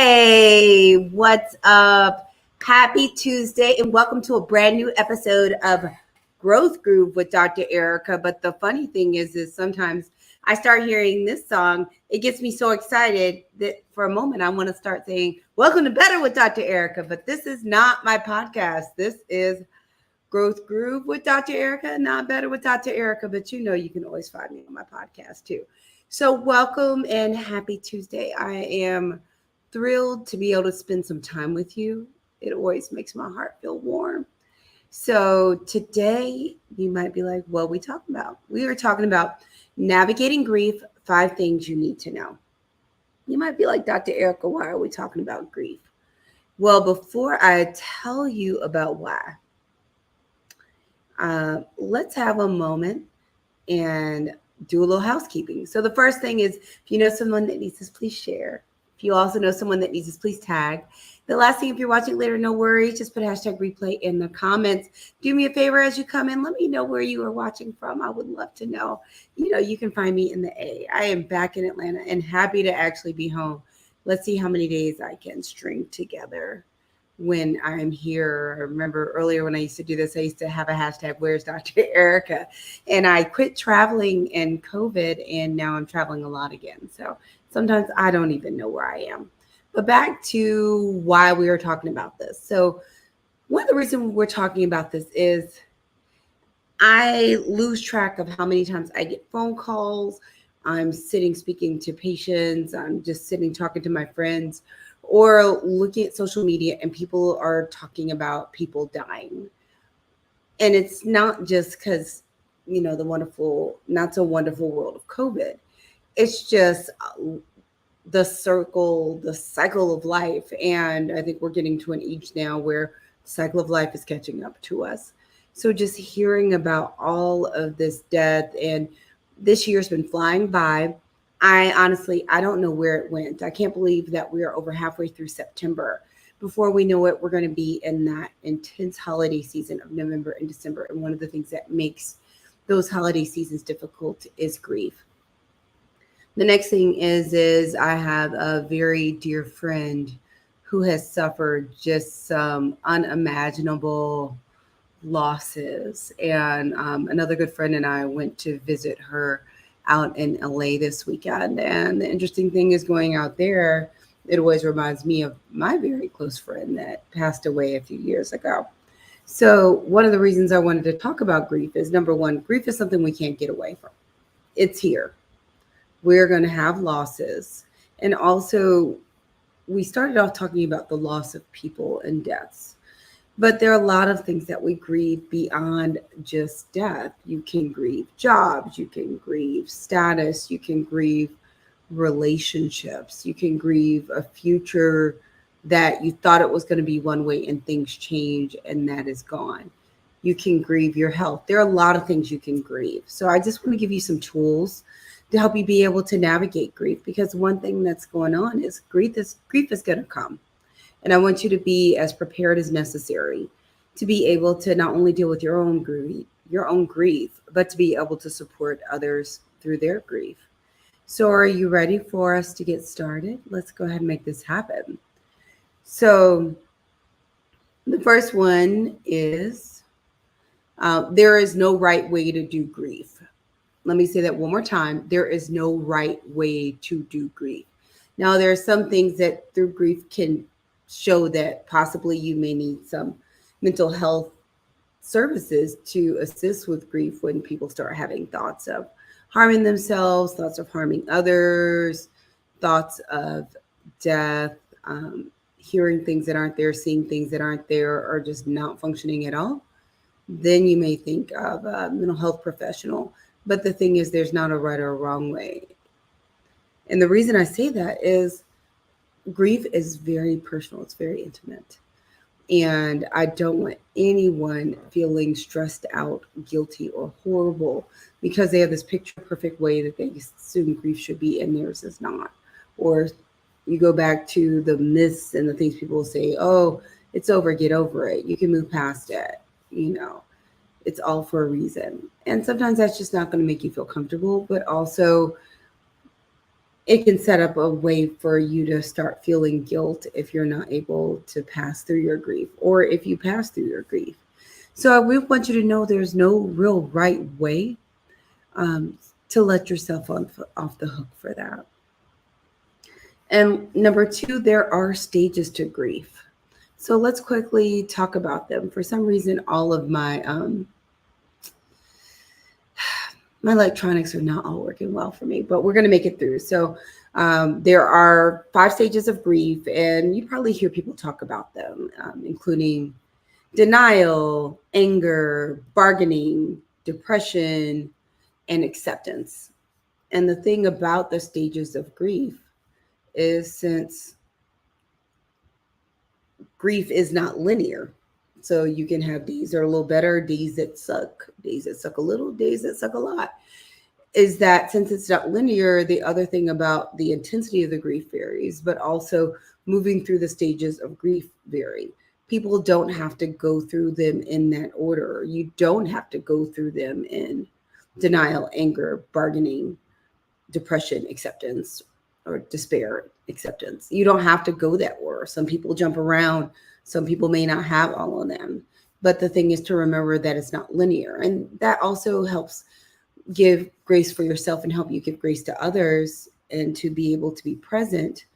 Hey, what's up? Happy Tuesday, and welcome to a brand new episode of Growth Groove with Dr. Ericka. But the funny thing is sometimes I start hearing this song, it gets me so excited that for a moment I want to start saying, "Welcome to Better with Dr. Ericka." But this is not my podcast. This is Growth Groove with Dr. Ericka, not Better with Dr. Ericka. But you can always find me on my podcast too. So, welcome and happy Tuesday. I am thrilled to be able to spend some time with you. It always makes my heart feel warm. So today you might be like, what are we talking about? We are talking about navigating grief, 5 things you need to know. You might be like, Dr. Ericka, why are we talking about grief? Well, before I tell you about why, let's have a moment and do a little housekeeping. So the first thing is, if you know someone that needs this, please share. If you also know someone that needs this, please tag. The last thing, if you're watching later, no worries. Just put hashtag replay in the comments. Do me a favor as you come in. Let me know where you are watching from. I would love to know. You can find me in the A. I am back in Atlanta and happy to actually be home. Let's see how many days I can string together when I'm here. I remember earlier when I used to do this, I used to have a hashtag, where's Dr. Ericka? And I quit traveling in COVID and now I'm traveling a lot again. So sometimes I don't even know where I am. But back to why we are talking about this. So one of the reasons we're talking about this is I lose track of how many times I get phone calls. I'm sitting speaking to patients. I'm just sitting talking to my friends or looking at social media and people are talking about people dying. And it's not just because, the wonderful, not so wonderful world of COVID. It's just the cycle of life. And I think we're getting to an age now where the cycle of life is catching up to us. So just hearing about all of this death, and this year's been flying by. I don't know where it went. I can't believe that we are over halfway through September. Before we know it, we're going to be in that intense holiday season of November and December. And one of the things that makes those holiday seasons difficult is grief. The next thing is I have a very dear friend who has suffered just some unimaginable losses. And another good friend and I went to visit her out in LA this weekend. And the interesting thing is going out there, it always reminds me of my very close friend that passed away a few years ago. So one of the reasons I wanted to talk about grief is, number one, grief is something we can't get away from. It's here. We're going to have losses. And also, we started off talking about the loss of people and deaths. But there are a lot of things that we grieve beyond just death. You can grieve jobs, you can grieve status, you can grieve relationships, you can grieve a future that you thought it was going to be one way and things change and that is gone. You can grieve your health. There are a lot of things you can grieve. So I just want to give you some tools to help you be able to navigate grief, because one thing that's going on is grief is going to come. And I want you to be as prepared as necessary to be able to not only deal with your own grief, but to be able to support others through their grief. So are you ready for us to get started? Let's go ahead and make this happen. So the first one is there is no right way to do grief. Let me say that one more time. There is no right way to do grief. Now, there are some things that through grief can show that possibly you may need some mental health services to assist with grief when people start having thoughts of harming themselves, thoughts of harming others, thoughts of death, hearing things that aren't there, seeing things that aren't there, or just not functioning at all. Then you may think of a mental health professional. But the thing is, there's not a right or a wrong way. And the reason I say that is grief is very personal. It's very intimate. And I don't want anyone feeling stressed out, guilty, or horrible because they have this picture perfect way that they assume grief should be and theirs is not. Or you go back to the myths and the things people will say, oh, it's over, get over it. You can move past it. It's all for a reason. And sometimes that's just not going to make you feel comfortable, but also it can set up a way for you to start feeling guilt if you're not able to pass through your grief, or if you pass through your grief. So I really want you to know there's no real right way um, to let yourself off the hook for that. And number two, there are stages to grief. So let's quickly talk about them. For some reason, all of my electronics are not all working well for me, but we're going to make it through. So there are 5 stages of grief, and you probably hear people talk about them, including denial, anger, bargaining, depression, and acceptance. And the thing about the stages of grief is, since grief is not linear, so you can have days that are a little better, days that suck a little, days that suck a lot, is that since it's not linear, the other thing about the intensity of the grief varies, but also moving through the stages of grief vary. People don't have to go through them in that order. You don't have to go through them in denial, anger, bargaining, depression, acceptance, or despair, acceptance. You don't have to go that order. Some people jump around. Some people may not have all of them. But the thing is to remember that it's not linear. And that also helps give grace for yourself and help you give grace to others, and to be able to be present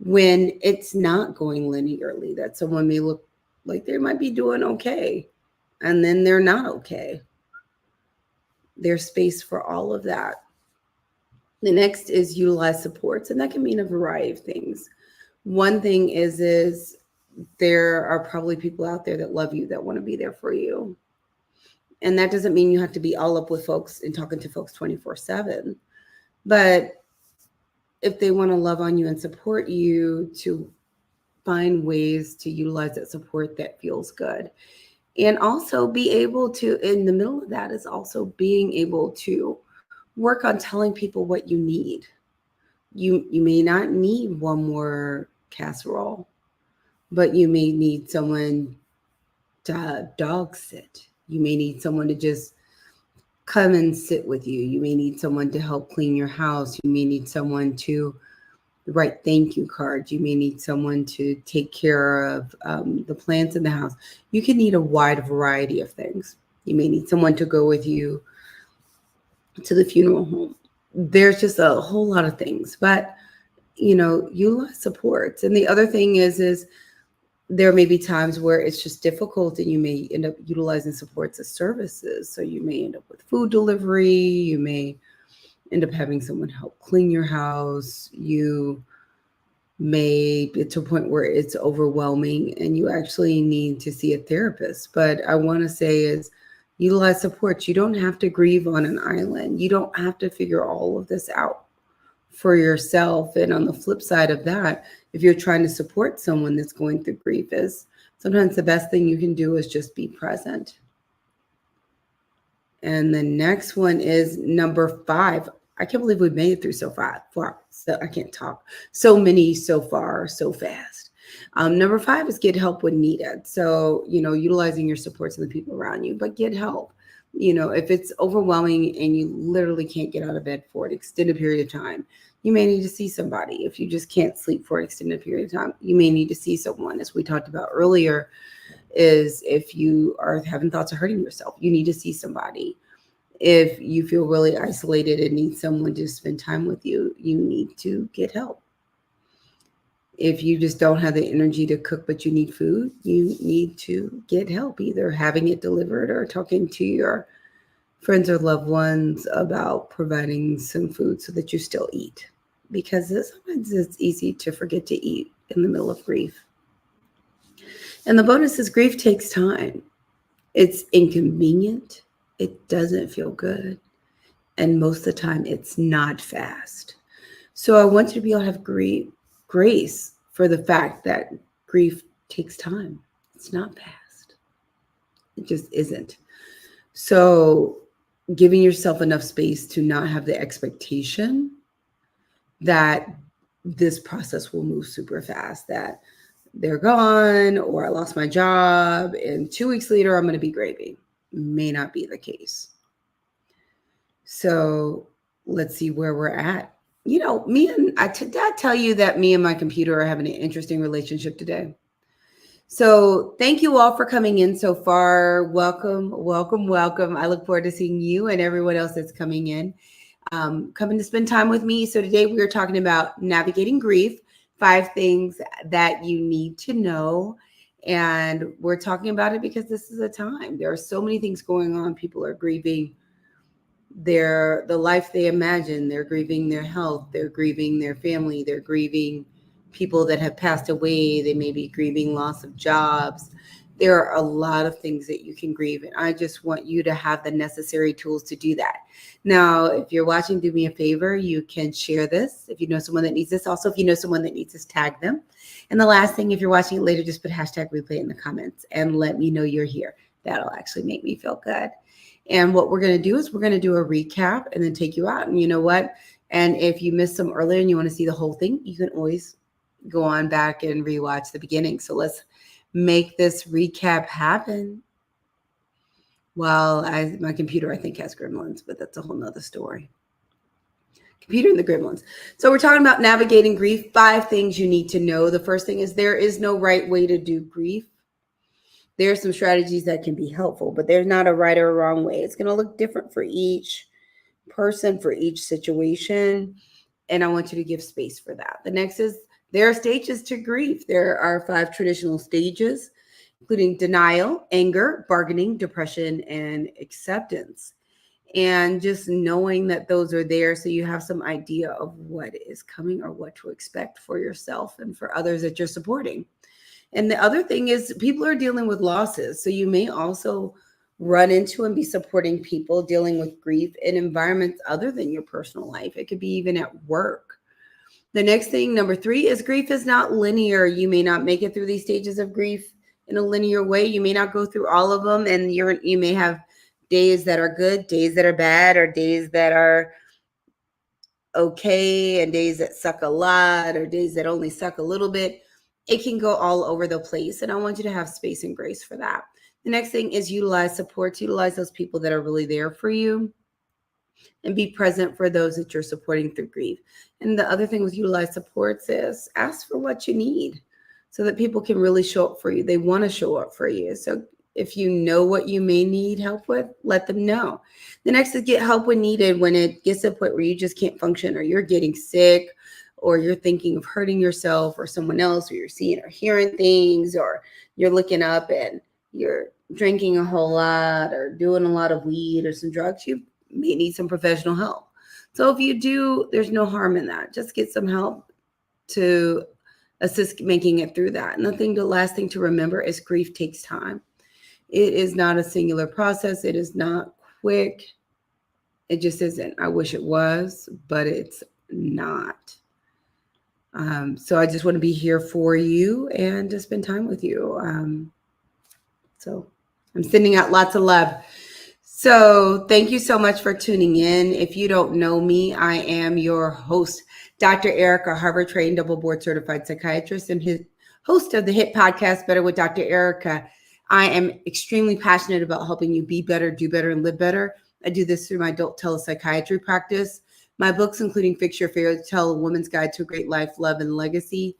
when it's not going linearly, that someone may look like they might be doing okay and then they're not okay. There's space for all of that. The next is utilize supports, and that can mean a variety of things. One thing is there are probably people out there that love you, that want to be there for you. And that doesn't mean you have to be all up with folks and talking to folks 24/7. But if they want to love on you and support you, to find ways to utilize that support that feels good. And also be able to, in the middle of that, is also being able to work on telling people what you need. You may not need one more casserole, but you may need someone to dog sit. You may need someone to just come and sit with you. You may need someone to help clean your house. You may need someone to write thank you cards. You may need someone to take care of the plants in the house. You can need a wide variety of things. You may need someone to go with you to the funeral home. There's just a whole lot of things, but utilize supports. And the other thing is there may be times where it's just difficult, and you may end up utilizing supports as services. So you may end up with food delivery. You may end up having someone help clean your house. You may get to a point where it's overwhelming and you actually need to see a therapist. But I want to say is utilize supports. You don't have to grieve on an island. You don't have to figure all of this out for yourself. And on the flip side of that, if you're trying to support someone that's going through grief, is sometimes the best thing you can do is just be present. And the next one is number 5. I can't believe we made it through so far. So I can't talk. So many so far, so fast. Number 5 is get help when needed. So, utilizing your supports and the people around you, but get help. If it's overwhelming and you literally can't get out of bed for an extended period of time, you may need to see somebody. If you just can't sleep for an extended period of time, you may need to see someone. As we talked about earlier, is if you are having thoughts of hurting yourself, you need to see somebody. If you feel really isolated and need someone to spend time with you, you need to get help. If you just don't have the energy to cook, but you need food, you need to get help, either having it delivered or talking to your friends or loved ones about providing some food so that you still eat. Because sometimes it's easy to forget to eat in the middle of grief. And the bonus is grief takes time. It's inconvenient. It doesn't feel good. And most of the time, it's not fast. So I want you to be able to have grace for the fact that grief takes time. It's not fast. It just isn't. So giving yourself enough space to not have the expectation that this process will move super fast, that they're gone, or I lost my job and 2 weeks later I'm going to be gravy, may not be the case. So let's see where we're at Did I tell you that me and my computer are having an interesting relationship today? So thank you all for coming in so far. Welcome, welcome, welcome. I look forward to seeing you and everyone else that's coming in, coming to spend time with me. So today we are talking about navigating grief, 5 things that you need to know. And we're talking about it because this is a time. There are so many things going on. People are grieving the life they imagine. They're grieving their health, they're grieving their family, they're grieving people that have passed away, they may be grieving loss of jobs. There are a lot of things that you can grieve, and I just want you to have the necessary tools to do that. Now, if you're watching, do me a favor, you can share this if you know someone that needs this. Also, if you know someone that needs this, tag them. And the last thing, if you're watching it later, just put hashtag replay in the comments and let me know you're here. That'll actually make me feel good. And what we're going to do is we're going to do a recap and then take you out. And you know what? And if you missed some earlier and you want to see the whole thing, you can always go on back and rewatch the beginning. So let's make this recap happen. Well, my computer, I think, has gremlins, but that's a whole nother story. Computer and the gremlins. So we're talking about navigating grief, 5 things you need to know. The first thing is there is no right way to do grief. There are some strategies that can be helpful, but there's not a right or wrong way. It's going to look different for each person, for each situation. And I want you to give space for that. The next is there are stages to grief. There are 5 traditional stages, including denial, anger, bargaining, depression, and acceptance. And just knowing that those are there so you have some idea of what is coming or what to expect for yourself and for others that you're supporting. And the other thing is people are dealing with losses. So you may also run into and be supporting people dealing with grief in environments other than your personal life. It could be even at work. The next thing, number 3, is grief is not linear. You may not make it through these stages of grief in a linear way. You may not go through all of them, and you may have days that are good, days that are bad, or days that are okay, and days that suck a lot, or days that only suck a little bit. It can go all over the place, and I want you to have space and grace for that. The next thing is utilize supports, utilize those people that are really there for you, and be present for those that you're supporting through grief. And the other thing with utilize supports is ask for what you need so that people can really show up for you. They want to show up for you. So if you know what you may need help with, let them know. The next is get help when needed. When it gets to a point where you just can't function, or you're getting sick, or you're thinking of hurting yourself or someone else, or you're seeing or hearing things, or you're looking up and you're drinking a whole lot or doing a lot of weed or some drugs, you may need some professional help. So if you do, there's no harm in that. Just get some help to assist making it through that. And the last thing to remember is grief takes time. It is not a singular process. It is not quick. It just isn't. I wish it was, but it's not. So I just want to be here for you and to spend time with you. So I'm sending out lots of love. So thank you so much for tuning in. If you don't know me, I am your host, Dr. Ericka, Harvard-trained, double board certified psychiatrist, and his host of the hit podcast, Better with Dr. Ericka. I am extremely passionate about helping you be better, do better, and live better. I do this through my adult telepsychiatry practice. My books, including Fix Your Fairy Tale, A Woman's Guide to a Great Life, Love, and Legacy,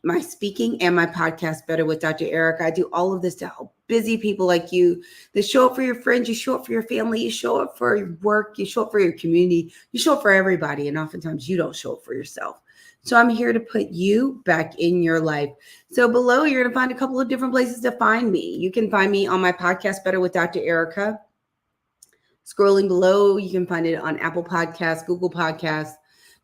my speaking, and my podcast, Better with Dr. Ericka. I do all of this to help busy people like you that show up for your friends, you show up for your family, you show up for your work, you show up for your community, you show up for everybody, and oftentimes you don't show up for yourself. So I'm here to put you back in your life. So below, you're going to find a couple of different places to find me. You can find me on my podcast, Better with Dr. Ericka. Scrolling below, you can find it on Apple Podcasts, Google Podcasts,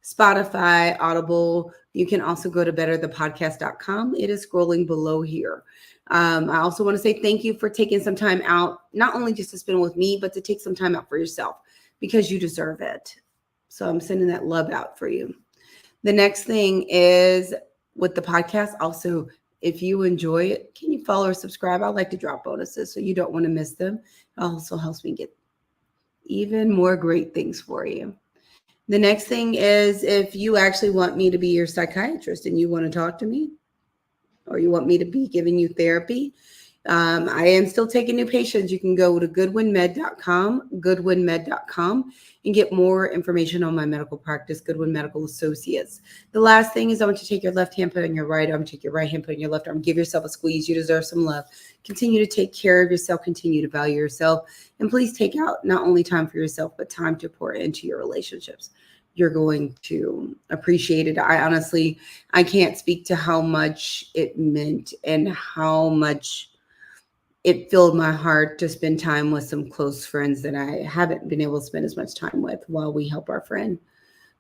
Spotify, Audible. You can also go to betterthepodcast.com. It is scrolling below here. I also want to say thank you for taking some time out, not only just to spend with me, but to take some time out for yourself, because you deserve it. So I'm sending that love out for you. The next thing is with the podcast. Also, if you enjoy it, can you follow or subscribe? I like to drop bonuses, so you don't want to miss them. It also helps me get even more great things for you. The next thing is if you actually want me to be your psychiatrist and you want to talk to me, or you want me to be giving you therapy, I am still taking new patients. You can go to goodwinmed.com, and get more information on my medical practice, Goodwin Medical Associates. The last thing is I want you to take your left hand, put on your right arm, take your right hand, put on your left arm, give yourself a squeeze. You deserve some love. Continue to take care of yourself, continue to value yourself, and please take out not only time for yourself, but time to pour into your relationships. You're going to appreciate it. I can't speak to how much it meant and how much it filled my heart to spend time with some close friends that I haven't been able to spend as much time with while we help our friend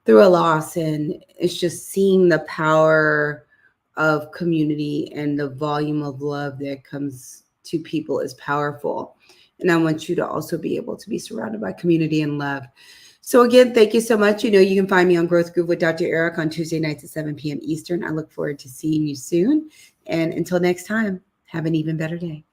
through a loss. And it's just seeing the power of community and the volume of love that comes to people is powerful. And I want you to also be able to be surrounded by community and love. So again, thank you so much. You can find me on Growth Groove with Dr. Ericka on Tuesday nights at 7 p.m. Eastern. I look forward to seeing you soon. And until next time, have an even better day.